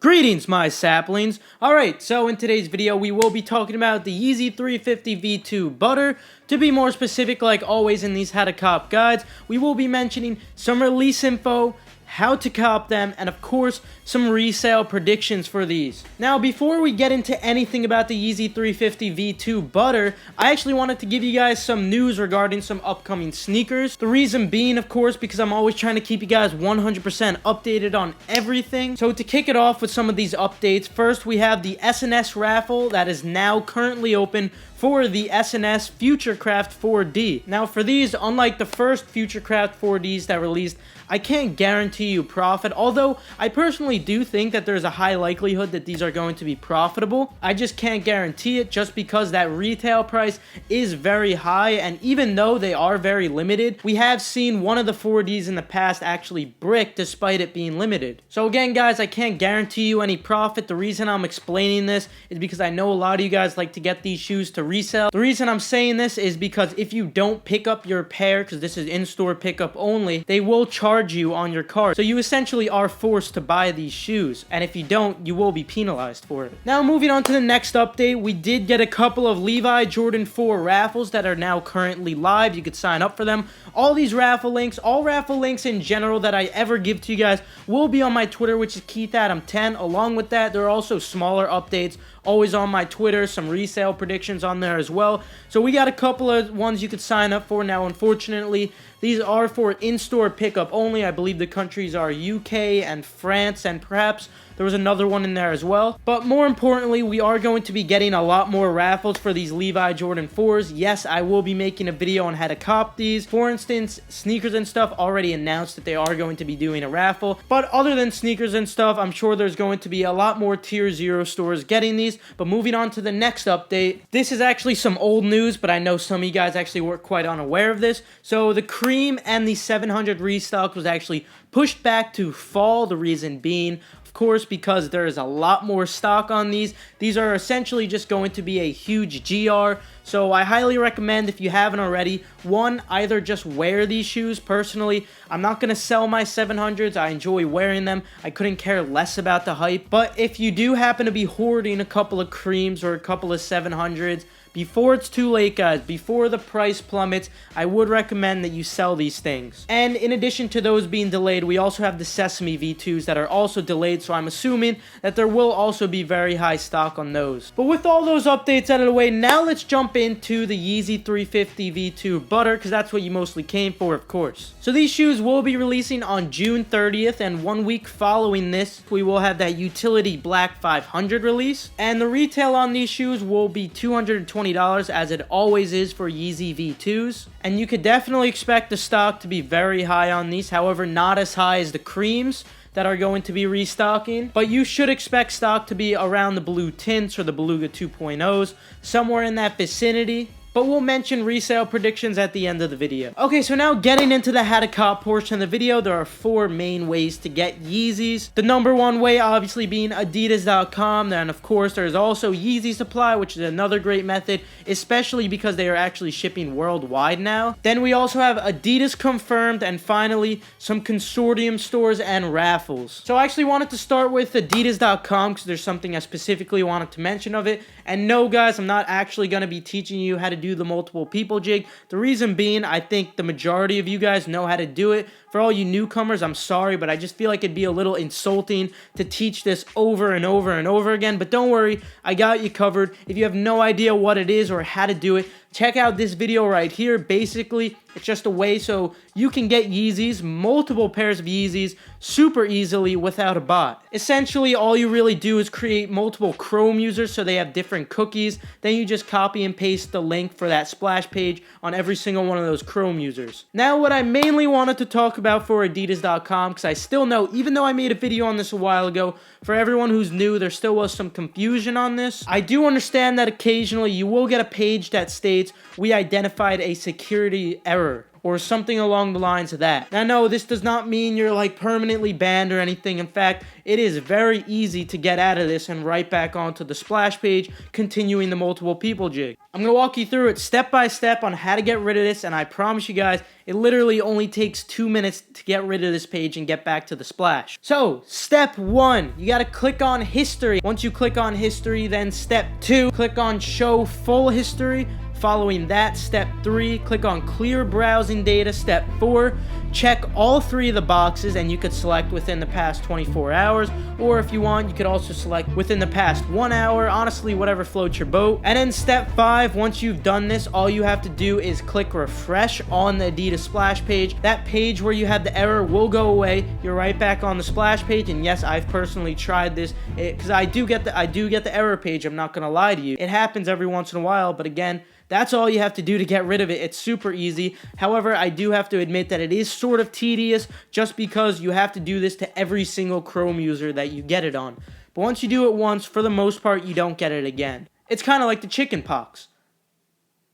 Greetings, my saplings. Alright, so in today's video, we will be talking about the Yeezy 350 V2 Butter. To be more specific, like always in these how to cop guides, we will be mentioning some release info, how to cop them, and of course, some resale predictions for these. Now, before we get into anything about the Yeezy 350 V2 Butter, I actually wanted to give you guys some news regarding some upcoming sneakers. The reason being, of course, because I'm always trying to keep you guys 100% updated on everything. So to kick it off with some of these updates, first we have the SNS raffle that is now currently open for the SNS futurecraft 4D. Now for these, unlike the first futurecraft 4Ds that released, I can't guarantee you profit, although I personally do think that there's a high likelihood that these are going to be profitable. I just can't guarantee it just because that retail price is very high, and even though they are very limited, we have seen one of the 4Ds in the past actually brick despite it being limited. So again guys, I can't guarantee you any profit. The reason I'm explaining this is because I know a lot of you guys like to get these shoes to resell. The reason I'm saying this is because if you don't pick up your pair, because this is in-store pickup only, they will charge you on your card. So you essentially are forced to buy these shoes, and if you don't, you will be penalized for it. Now moving on to the next update, we did get a couple of Levi Jordan 4 raffles that are now currently live. You could sign up for them. All these raffle links, all raffle links in general that I ever give to you guys will be on my Twitter, which is KeithAdam10. Along with that, there are also smaller updates always on my Twitter, some resale predictions on there as well. So we got a couple of ones you could sign up for. Now, unfortunately, these are for in-store pickup only. I believe the countries are UK and France, and perhaps there was another one in there as well. But more importantly, we are going to be getting a lot more raffles for these Levi Jordan 4s. Yes, I will be making a video on how to cop these. For instance, sneakers and stuff already announced that they are going to be doing a raffle. But other than sneakers and stuff, I'm sure there's going to be a lot more Tier 0 stores getting these. But moving on to the next update, this is actually some old news, but I know some of you guys actually were quite unaware of this. So the creme and the 700 restock was actually pushed back to fall. The reason being, of course, because there is a lot more stock on these. These are essentially just going to be a huge GR. So I highly recommend, if you haven't already, one, either just wear these shoes. Personally, I'm not going to sell my 700s. I enjoy wearing them. I couldn't care less about the hype. But if you do happen to be hoarding a couple of creams or a couple of 700s, before it's too late, guys, before the price plummets, I would recommend that you sell these things. And in addition to those being delayed, we also have the Sesame V2s that are also delayed, so I'm assuming that there will also be very high stock on those. But with all those updates out of the way, now let's jump into the Yeezy 350 V2 Butter, because that's what you mostly came for, of course. So these shoes will be releasing on June 30th, and 1 week following this, we will have that Utility Black 500 release. And the retail on these shoes will be $220, as it always is for Yeezy V2s. And you could definitely expect the stock to be very high on these, however, not as high as the creams that are going to be restocking. But you should expect stock to be around the blue tints or the Beluga 2.0s, somewhere in that vicinity. But we'll mention resale predictions at the end of the video. Okay, so now getting into the how to cop portion of the video, there are 4 main ways to get Yeezys. The number one way obviously being Adidas.com. Then of course there's also Yeezy Supply, which is another great method, especially because they are actually shipping worldwide now. Then we also have Adidas Confirmed, and finally some consortium stores and raffles. So I actually wanted to start with Adidas.com because there's something I specifically wanted to mention of it. And no guys, I'm not actually going to be teaching you how to do the multiple people jig. The reason being, I think the majority of you guys know how to do it. For all you newcomers, I'm sorry, but I just feel like it'd be a little insulting to teach this over and over and over again. But don't worry, I got you covered. If you have no idea what it is or how to do it, check out this video right here. Basically, it's just a way so you can get Yeezys, multiple pairs of Yeezys, super easily without a bot. Essentially, all you really do is create multiple Chrome users so they have different cookies. Then you just copy and paste the link for that splash page on every single one of those Chrome users. Now, what I mainly wanted to talk about for Adidas.com, because I still know, even though I made a video on this a while ago, for everyone who's new, there still was some confusion on this. I do understand that occasionally you will get a page that states, "We identified a security error," or something along the lines of that. Now, no, this does not mean you're like permanently banned or anything. In fact, it is very easy to get out of this and right back onto the splash page, continuing the multiple people jig. I'm going to walk you through it step by step on how to get rid of this, and I promise you guys, it literally only takes 2 minutes to get rid of this page and get back to the splash. So, step 1, you got to click on history. Once you click on history, then step 2, click on show full history. Following that, step 3, click on clear browsing data. Step 4, check all 3 of the boxes, and you could select within the past 24 hours, or if you want, you could also select within the past 1 hour, honestly, whatever floats your boat. And then step 5, once you've done this, all you have to do is click refresh on the Adidas splash page. That page where you had the error will go away. You're right back on the splash page, and yes, I've personally tried this, because I do get the error page, I'm not gonna lie to you. It happens every once in a while, but again, that's all you have to do to get rid of it. It's super easy. However, I do have to admit that it is sort of tedious just because you have to do this to every single Chrome user that you get it on. But once you do it once, for the most part, you don't get it again. It's kind of like the chicken pox.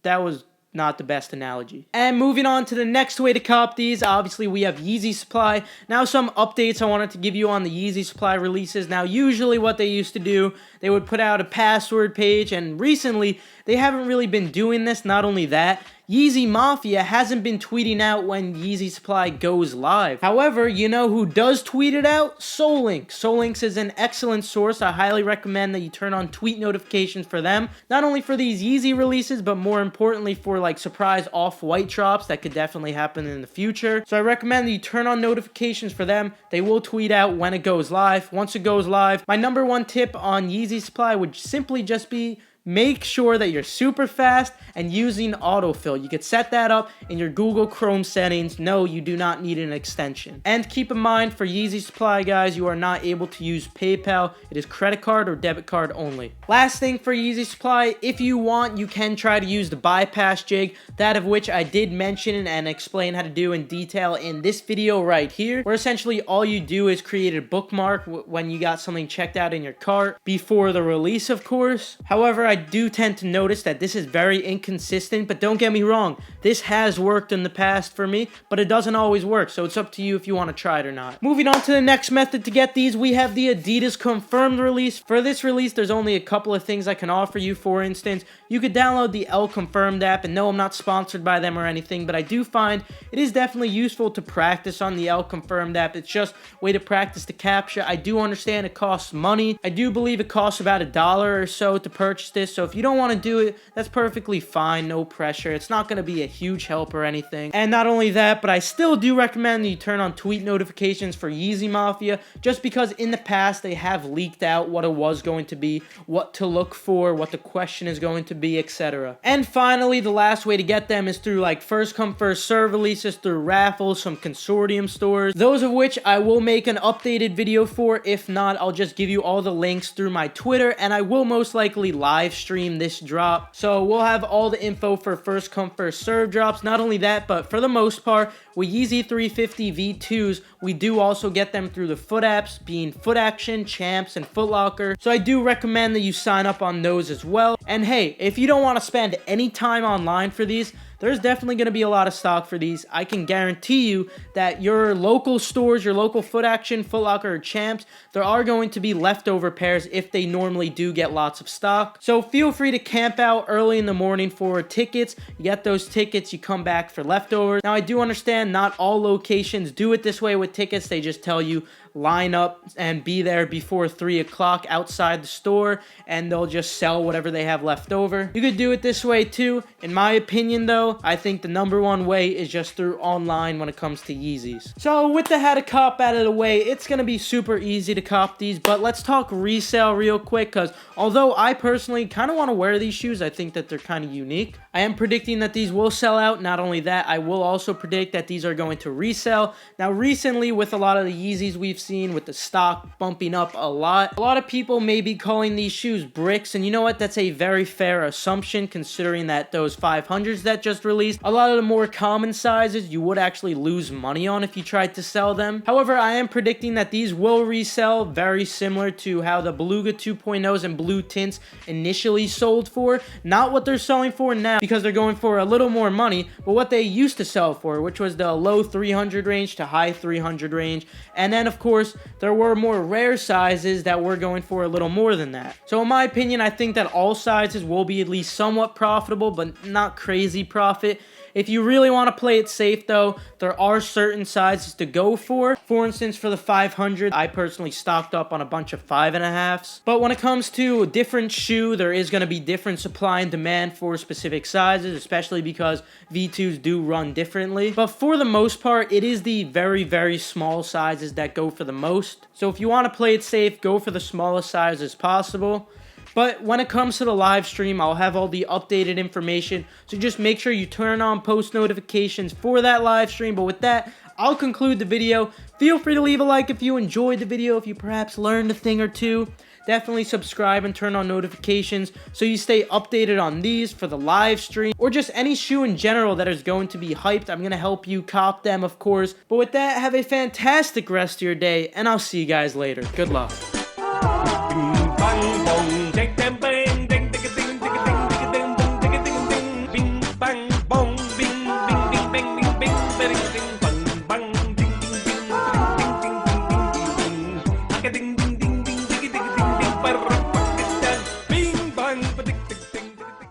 That was not the best analogy. And moving on to the next way to cop these, obviously we have Yeezy Supply. Now some updates I wanted to give you on the Yeezy Supply releases. Now usually what they used to do, they would put out a password page, and recently they haven't really been doing this. Not only that, Yeezy Mafia hasn't been tweeting out when Yeezy Supply goes live. However, you know who does tweet it out? Solink. Solinks is an excellent source. I highly recommend that you turn on tweet notifications for them. Not only for these Yeezy releases, but more importantly for like surprise off-white drops that could definitely happen in the future. So I recommend that you turn on notifications for them. They will tweet out when it goes live. Once it goes live, my number 1 tip on Yeezy Supply would simply just be make sure that you're super fast and using autofill. You could set that up in your Google Chrome settings. No, you do not need an extension. And keep in mind, for Yeezy Supply, guys, you are not able to use PayPal. It is credit card or debit card only. Last thing for Yeezy Supply, if you want, you can try to use the bypass jig, that of which I did mention and explain how to do in detail in this video right here, where essentially all you do is create a bookmark when you got something checked out in your cart before the release, of course. However, I do tend to notice that this is very inconsistent, but don't get me wrong, this has worked in the past for me, but it doesn't always work, so it's up to you if you want to try it or not. Moving on to the next method to get these, we have the Adidas confirmed release. For this release, there's only a couple of things I can offer you. For instance, you could download the ElConfirm app, and no, I'm not sponsored by them or anything, but I do find it is definitely useful to practice on the ElConfirm app. It's just a way to practice the captcha. I do understand it costs money. I do believe it costs about $1 or so to purchase this, so if you don't want to do it, that's perfectly fine, no pressure. It's not going to be a huge help or anything. And not only that, but I still do recommend that you turn on tweet notifications for Yeezy Mafia, just because in the past they have leaked out what it was going to be, what to look for, what the question is going to be, etc. And finally, the last way to get them is through like first come first serve releases through Raffle, some consortium stores, those of which I will make an updated video for. If not, I'll just give you all the links through my Twitter, and I will most likely live stream this drop. So we'll have all the info for first come first serve drops. Not only that, but for the most part, with Yeezy 350 V2s, we do also get them through the foot apps, being Foot Action, Champs, and Foot Locker. So I do recommend that you sign up on those as well. And hey, if you don't want to spend any time online for these, there's definitely going to be a lot of stock for these. I can guarantee you that your local stores, your local Foot Action, Foot Locker, or Champs, there are going to be leftover pairs if they normally do get lots of stock. So feel free to camp out early in the morning for tickets. You get those tickets, you come back for leftovers. Now, I do understand not all locations do it this way with tickets. They just tell you line up and be there before 3 o'clock outside the store, and they'll just sell whatever they have left over. You could do it this way too. In my opinion though, I think the #1 way is just through online when it comes to Yeezys. So with the how to cop out of the way, it's gonna be super easy to cop these, but let's talk resale real quick, because although I personally kind of want to wear these shoes, I think that they're kind of unique. I am predicting that these will sell out. Not only that, I will also predict that these are going to resell. Now recently, with a lot of the Yeezys we've seen, with the stock bumping up a lot of people may be calling these shoes bricks, and you know what, that's a very fair assumption, considering that those 500s that just released, a lot of the more common sizes you would actually lose money on if you tried to sell them. However, I am predicting that these will resell, very similar to how the Beluga 2.0s and blue tints initially sold for. Not what they're selling for now, because they're going for a little more money, but what they used to sell for, which was the low 300 range to high 300 range. And then, of course, there were more rare sizes that were going for a little more than that. So in my opinion, I think that all sizes will be at least somewhat profitable, but not crazy profit. If you really want to play it safe, though, there are certain sizes to go for. For instance, for the 500, I personally stocked up on a bunch of 5.5s. But when it comes to a different shoe, there is going to be different supply and demand for specific sizes, especially because V2s do run differently. But for the most part, it is the very, very small sizes that go for the most. So if you want to play it safe, go for the smallest sizes possible. But when it comes to the live stream, I'll have all the updated information. So just make sure you turn on post notifications for that live stream. But with that, I'll conclude the video. Feel free to leave a like if you enjoyed the video, if you perhaps learned a thing or two. Definitely subscribe and turn on notifications so you stay updated on these for the live stream or just any shoe in general that is going to be hyped. I'm going to help you cop them, of course. But with that, have a fantastic rest of your day, and I'll see you guys later. Good luck.